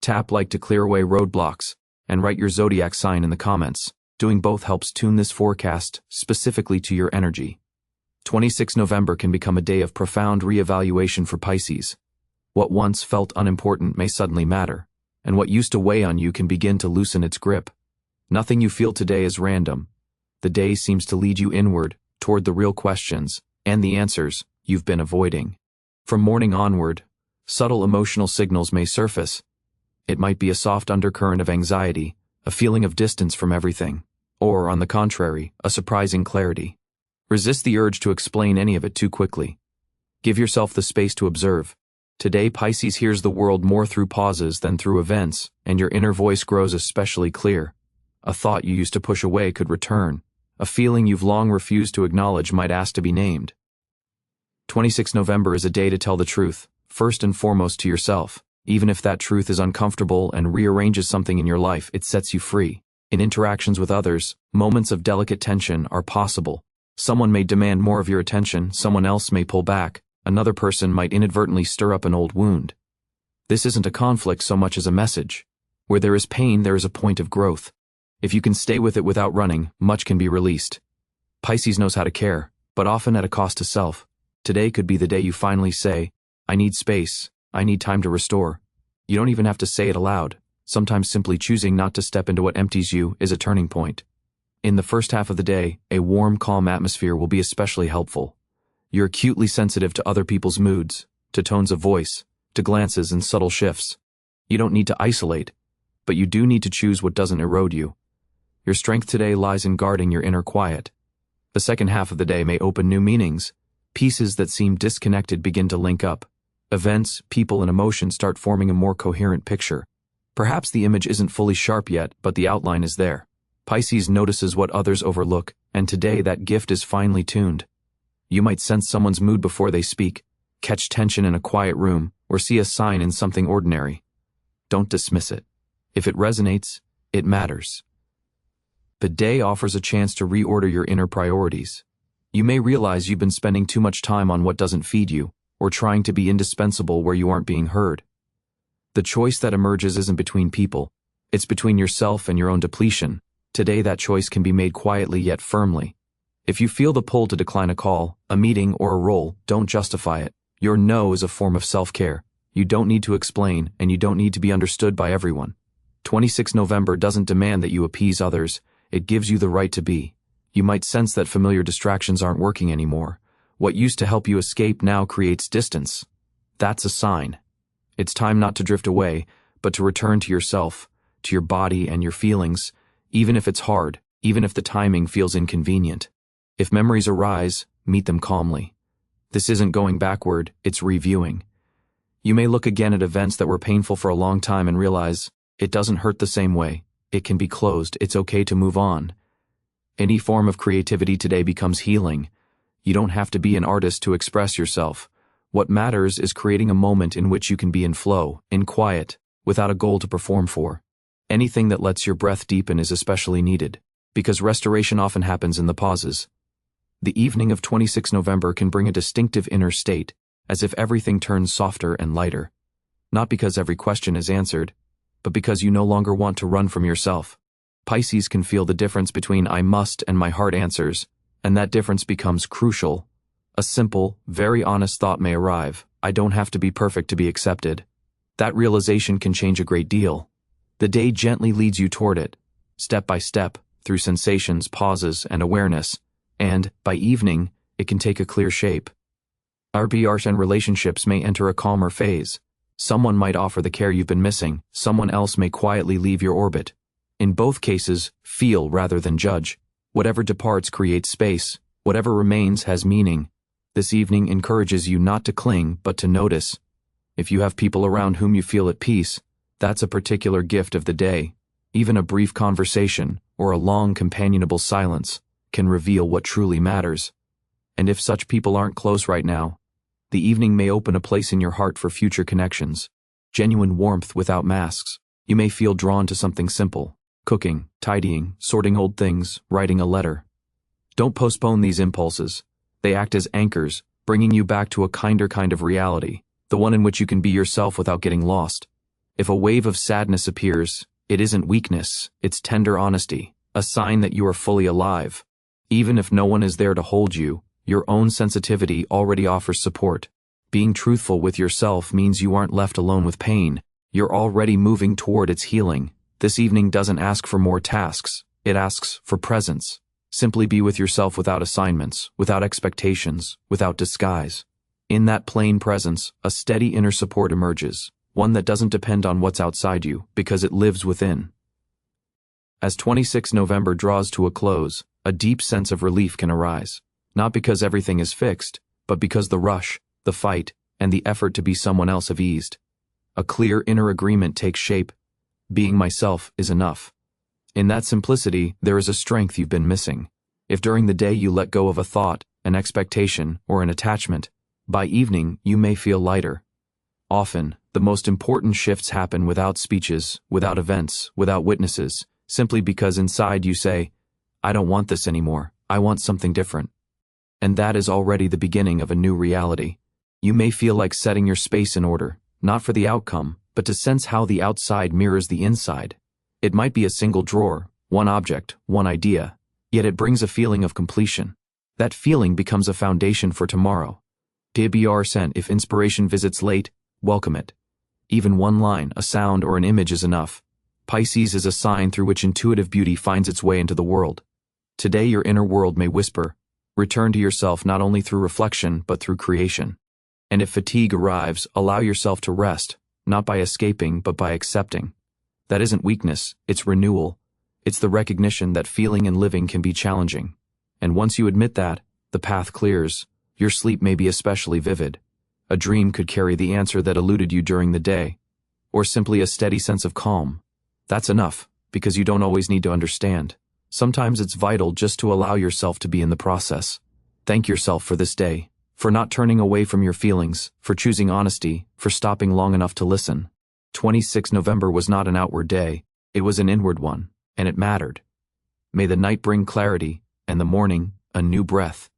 Tap like to clear away roadblocks, and write your zodiac sign in the comments. Doing both helps tune this forecast specifically to your energy. 26 November can become a day of profound reevaluation for Pisces. What once felt unimportant may suddenly matter, and what used to weigh on you can begin to loosen its grip. Nothing you feel today is random. The day seems to lead you inward, toward the real questions, and the answers you've been avoiding. From morning onward, subtle emotional signals may surface. It might be a soft undercurrent of anxiety, a feeling of distance from everything, or, on the contrary, a surprising clarity. Resist the urge to explain any of it too quickly. Give yourself the space to observe. Today, Pisces hears the world more through pauses than through events, and your inner voice grows especially clear. A thought you used to push away could return. A feeling you've long refused to acknowledge might ask to be named. 26 November is a day to tell the truth, first and foremost to yourself. Even if that truth is uncomfortable and rearranges something in your life, it sets you free. In interactions with others, moments of delicate tension are possible. Someone may demand more of your attention, someone else may pull back, another person might inadvertently stir up an old wound. This isn't a conflict so much as a message. Where there is pain, there is a point of growth. If you can stay with it without running, much can be released. Pisces knows how to care, but often at a cost to self. Today could be the day you finally say, I need space, I need time to restore. You don't even have to say it aloud. Sometimes simply choosing not to step into what empties you is a turning point. In the first half of the day, a warm, calm atmosphere will be especially helpful. You're acutely sensitive to other people's moods, to tones of voice, to glances and subtle shifts. You don't need to isolate, but you do need to choose what doesn't erode you. Your strength today lies in guarding your inner quiet. The second half of the day may open new meanings. Pieces that seem disconnected begin to link up. Events, people, and emotions start forming a more coherent picture. Perhaps the image isn't fully sharp yet, but the outline is there. Pisces notices what others overlook, and today that gift is finely tuned. You might sense someone's mood before they speak, catch tension in a quiet room, or see a sign in something ordinary. Don't dismiss it. If it resonates, it matters. The day offers a chance to reorder your inner priorities. You may realize you've been spending too much time on what doesn't feed you, or trying to be indispensable where you aren't being heard. The choice that emerges isn't between people, it's between yourself and your own depletion. Today that choice can be made quietly yet firmly. If you feel the pull to decline a call, a meeting, or a role, don't justify it. Your no is a form of self-care. You don't need to explain, and you don't need to be understood by everyone. 26 November doesn't demand that you appease others, it gives you the right to be. You might sense that familiar distractions aren't working anymore. What used to help you escape now creates distance. That's a sign. It's time not to drift away, but to return to yourself, to your body and your feelings, even if it's hard, even if the timing feels inconvenient. If memories arise, meet them calmly. This isn't going backward, it's reviewing. You may look again at events that were painful for a long time and realize, it doesn't hurt the same way. It can be closed, it's okay to move on. Any form of creativity today becomes healing. You don't have to be an artist to express yourself. What matters is creating a moment in which you can be in flow, in quiet, without a goal to perform for. Anything that lets your breath deepen is especially needed, because restoration often happens in the pauses. The evening of 26 November can bring a distinctive inner state, as if everything turns softer and lighter. Not because every question is answered, but because you no longer want to run from yourself. Pisces can feel the difference between I must and my heart answers, and that difference becomes crucial. A simple, very honest thought may arrive, I don't have to be perfect to be accepted. That realization can change a great deal. The day gently leads you toward it, step by step, through sensations, pauses, and awareness, and, by evening, it can take a clear shape. Art and relationships may enter a calmer phase. Someone might offer the care you've been missing, someone else may quietly leave your orbit. In both cases, feel rather than judge. Whatever departs creates space, whatever remains has meaning. This evening encourages you not to cling, but to notice. If you have people around whom you feel at peace, that's a particular gift of the day. Even a brief conversation, or a long companionable silence, can reveal what truly matters. And if such people aren't close right now, the evening may open a place in your heart for future connections. Genuine warmth without masks. You may feel drawn to something simple. Cooking, tidying, sorting old things, writing a letter. Don't postpone these impulses. They act as anchors, bringing you back to a kinder kind of reality, the one in which you can be yourself without getting lost. If a wave of sadness appears, it isn't weakness, it's tender honesty, a sign that you are fully alive. Even if no one is there to hold you, your own sensitivity already offers support. Being truthful with yourself means you aren't left alone with pain. You're already moving toward its healing. This evening doesn't ask for more tasks, it asks for presence. Simply be with yourself without assignments, without expectations, without disguise. In that plain presence, a steady inner support emerges, one that doesn't depend on what's outside you, because it lives within. As 26 November draws to a close, a deep sense of relief can arise. Not because everything is fixed, but because the rush, the fight, and the effort to be someone else have eased. A clear inner agreement takes shape. Being myself is enough. In that simplicity, there is a strength you've been missing. If during the day you let go of a thought, an expectation, or an attachment, by evening you may feel lighter. Often, the most important shifts happen without speeches, without events, without witnesses, simply because inside you say, I don't want this anymore, I want something different. And that is already the beginning of a new reality. You may feel like setting your space in order, not for the outcome, but to sense how the outside mirrors the inside. It might be a single drawer, one object, one idea, yet it brings a feeling of completion. That feeling becomes a foundation for tomorrow. Debr if inspiration visits late, welcome it. Even one line, a sound, or an image is enough. Pisces is a sign through which intuitive beauty finds its way into the world. Today your inner world may whisper, return to yourself not only through reflection but through creation. And if fatigue arrives, allow yourself to rest, not by escaping but by accepting. That isn't weakness, it's renewal. It's the recognition that feeling and living can be challenging. And once you admit that, the path clears. Your sleep may be especially vivid. A dream could carry the answer that eluded you during the day, or simply a steady sense of calm. That's enough, because you don't always need to understand. Sometimes it's vital just to allow yourself to be in the process. Thank yourself for this day, for not turning away from your feelings, for choosing honesty, for stopping long enough to listen. 26 November was not an outward day, it was an inward one, and it mattered. May the night bring clarity, and the morning, a new breath.